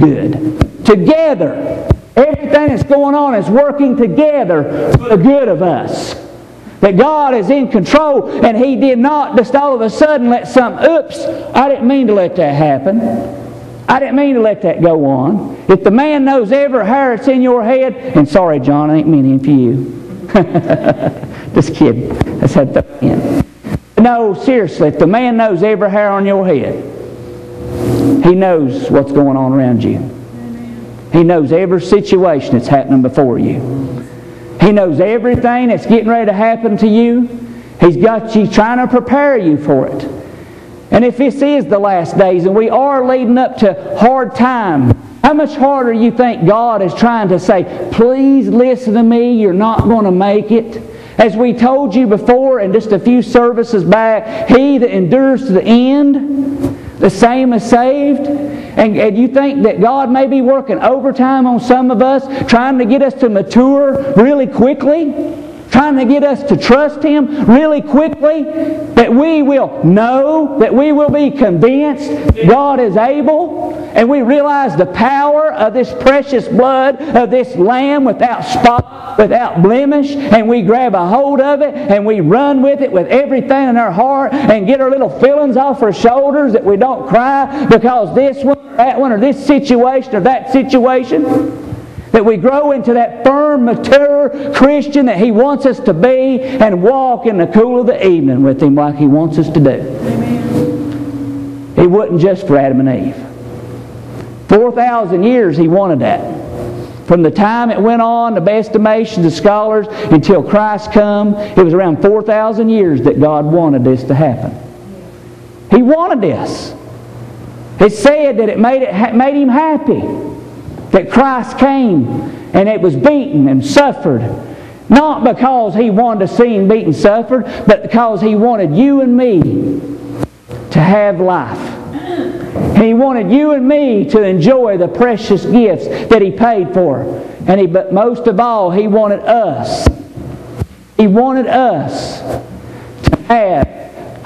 good. Together. Everything that's going on is working together for the good of us. That God is in control, and He did not just all of a sudden let oops, I didn't mean to let that happen. I didn't mean to let that go on. If the man knows every hair that's in your head, and sorry, John, I ain't meaning for you. Just kidding. Let's have that in. No, seriously, if the man knows every hair on your head, he knows what's going on around you. He knows every situation that's happening before you. He knows everything that's getting ready to happen to you. He's got you trying to prepare you for it. And if this is the last days and we are leading up to hard time, how much harder you think God is trying to say, please listen to me, you're not going to make it? As we told you before in just a few services back, he that endures to the end, the same is saved. And you think that God may be working overtime on some of us, trying to get us to mature really quickly? Trying to get us to trust Him really quickly, that we will know, that we will be convinced God is able, and we realize the power of this precious blood of this Lamb without spot, without blemish, and we grab a hold of it and we run with it with everything in our heart and get our little feelings off our shoulders, that we don't cry because this one or that one or this situation or that situation. That we grow into that firm, mature Christian that He wants us to be and walk in the cool of the evening with Him like He wants us to do. Amen. He wasn't just for Adam and Eve. 4,000 years He wanted that. From the time it went on, the estimations of scholars, until Christ come, it was around 4,000 years that God wanted this to happen. He wanted this. It said that it made Him happy. That Christ came and it was beaten and suffered. Not because He wanted to see Him beaten and suffered, but because He wanted you and me to have life. And He wanted you and me to enjoy the precious gifts that He paid for. But most of all, He wanted us. He wanted us to have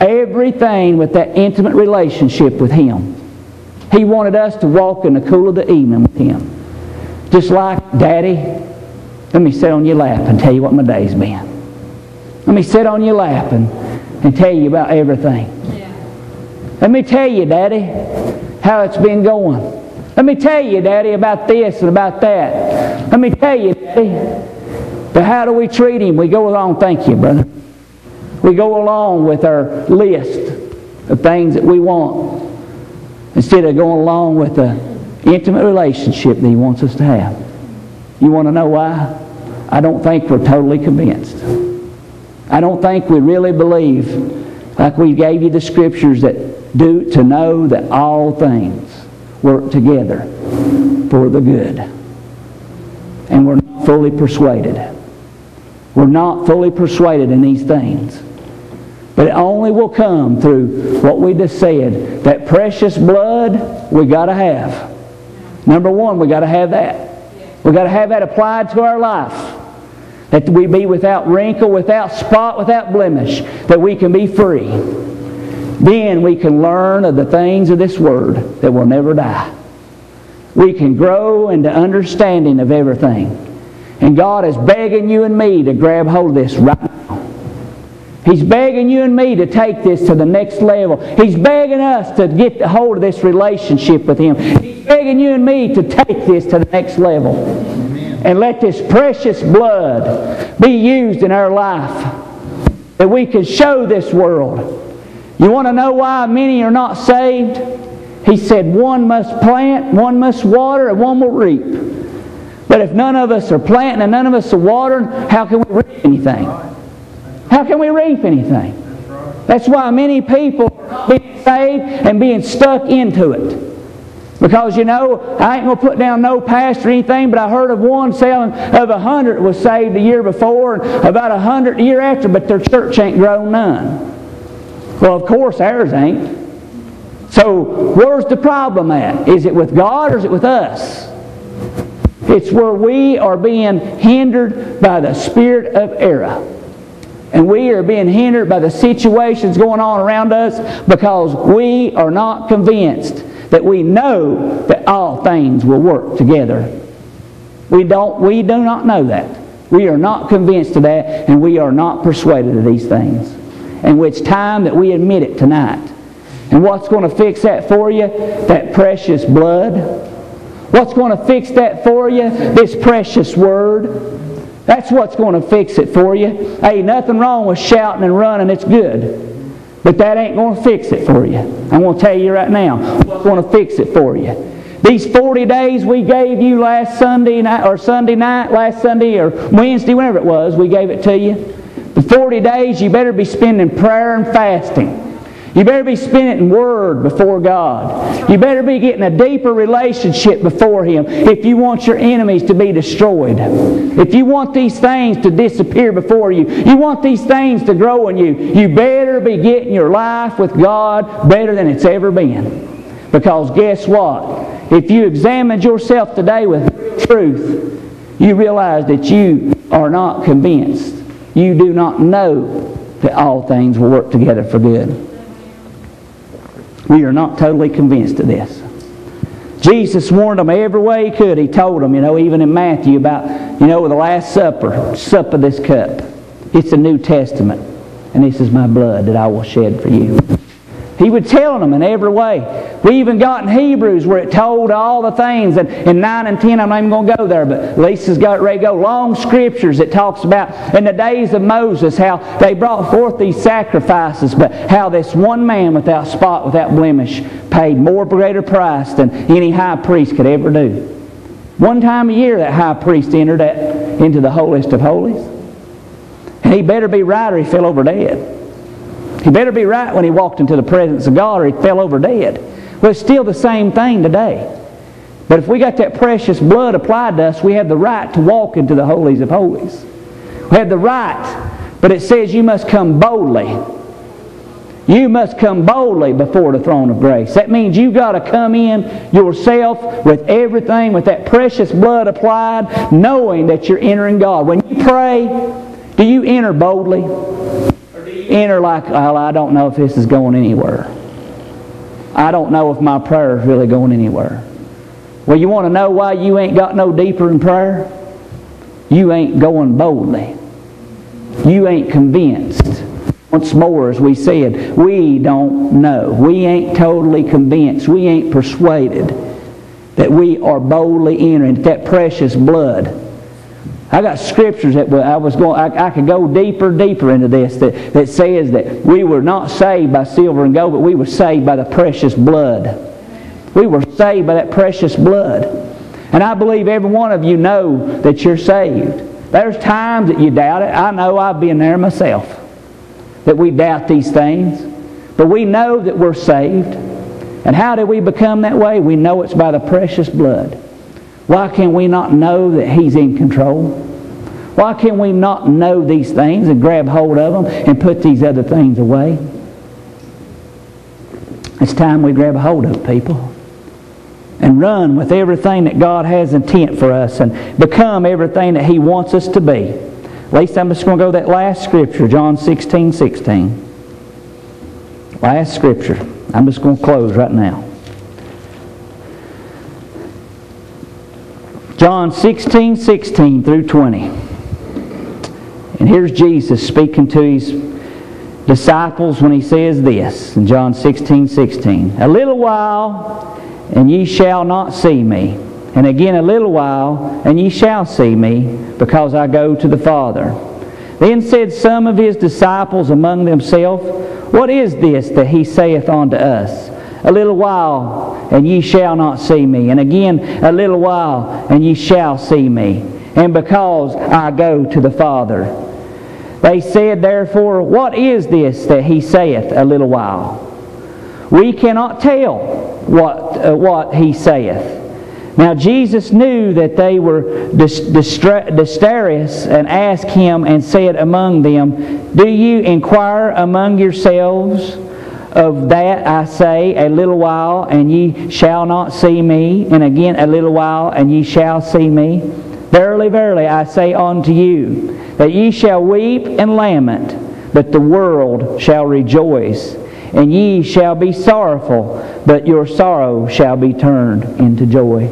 everything with that intimate relationship with Him. He wanted us to walk in the cool of the evening with Him. Just like, Daddy, let me sit on your lap and tell you what my day's been. Let me sit on your lap and tell you about everything. Yeah. Let me tell you, Daddy, how it's been going. Let me tell you, Daddy, about this and about that. Let me tell you, Daddy. But how do we treat Him? We go along, thank you, brother. We go along with our list of things that we want, instead of going along with the intimate relationship that He wants us to have. You want to know why? I don't think we're totally convinced. I don't think we really believe, like we gave you the scriptures that do, to know that all things work together for the good. And we're not fully persuaded. We're not fully persuaded in these things. But it only will come through what we just said. That precious blood we got to have. Number one, we got to have that. We got to have that applied to our life. That we be without wrinkle, without spot, without blemish. That we can be free. Then we can learn of the things of this Word that will never die. We can grow into understanding of everything. And God is begging you and me to grab hold of this right now. He's begging you and me to take this to the next level. He's begging us to get a hold of this relationship with Him. He's begging you and me to take this to the next level. Amen. And let this precious blood be used in our life. That we can show this world. You want to know why many are not saved? He said one must plant, one must water, and one will reap. But if none of us are planting and none of us are watering, how can we reap anything? How can we reap anything? That's why many people are being saved and being stuck into it. Because, you know, I ain't going to put down no pastor or anything, but I heard of one selling of 100 was saved the year before and about 100 the year after, but their church ain't grown none. Well, of course, ours ain't. So, where's the problem at? Is it with God or is it with us? It's where we are being hindered by the spirit of error. And we are being hindered by the situations going on around us because we are not convinced that we know that all things will work together. We do not know that. We are not convinced of that, and we are not persuaded of these things. And it's time that we admit it tonight. And what's going to fix that for you? That precious blood. What's going to fix that for you? This precious word. That's what's going to fix it for you. Hey, nothing wrong with shouting and running. It's good. But that ain't going to fix it for you. I'm going to tell you right now what's going to fix it for you. These 40 days we gave you last Sunday night, or Sunday night, last Sunday, or Wednesday, whenever it was, we gave it to you. The 40 days, you better be spending prayer and fasting. You better be spending Word before God. You better be getting a deeper relationship before Him if you want your enemies to be destroyed. If you want these things to disappear before you, you want these things to grow in you, you better be getting your life with God better than it's ever been. Because guess what? If you examined yourself today with truth, you realize that you are not convinced. You do not know that all things will work together for good. We are not totally convinced of this. Jesus warned them every way He could. He told them, even in Matthew about, the Last Supper, sup of this cup. It's the New Testament. And this is my blood that I will shed for you. He would tell them in every way. We even got in Hebrews where it told all the things. And in 9 and 10, I'm not even going to go there, but Lisa's got it ready to go. Long scriptures that talks about in the days of Moses how they brought forth these sacrifices, but how this one man without spot, without blemish, paid more greater price than any high priest could ever do. One time a year that high priest entered into the holiest of holies. And he better be right or he fell over dead. He better be right when he walked into the presence of God or he fell over dead. Well, it's still the same thing today. But if we got that precious blood applied to us, we have the right to walk into the holies of holies. We have the right. But it says you must come boldly. You must come boldly before the throne of grace. That means you've got to come in yourself with everything, with that precious blood applied, knowing that you're entering God. When you pray, do you enter boldly? Enter like, well, I don't know if this is going anywhere. I don't know if my prayer is really going anywhere. Well, you want to know why you ain't got no deeper in prayer? You ain't going boldly. You ain't convinced. Once more, as we said, we don't know. We ain't totally convinced. We ain't persuaded that we are boldly entering that precious blood. I got scriptures that I could go deeper into this that says that we were not saved by silver and gold, but we were saved by the precious blood. We were saved by that precious blood. And I believe every one of you know that you're saved. There's times that you doubt it. I know I've been there myself. That we doubt these things. But we know that we're saved. And how did we become that way? We know it's by the precious blood. Why can we not know that He's in control? Why can we not know these things and grab hold of them and put these other things away? It's time we grab hold of it, people. And run with everything that God has intent for us and become everything that He wants us to be. At least I'm just going to go to that last scripture, John 16:16. Last scripture. I'm just going to close right now. John 16:16 through 20. And here's Jesus speaking to His disciples when He says this in John 16:16. A little while, and ye shall not see me. And again a little while, and ye shall see me, because I go to the Father. Then said some of His disciples among themselves, What is this that He saith unto us? A little while, and ye shall not see me. And again, a little while, and ye shall see me. And because I go to the Father. They said, therefore, What is this that He saith, a little while? We cannot tell what He saith. Now Jesus knew that they were distressed, and asked Him, and said among them, Do you inquire among yourselves? Of that I say, a little while, and ye shall not see me, and again a little while, and ye shall see me. Verily, verily, I say unto you, that ye shall weep and lament, but the world shall rejoice. and ye shall be sorrowful, but your sorrow shall be turned into joy.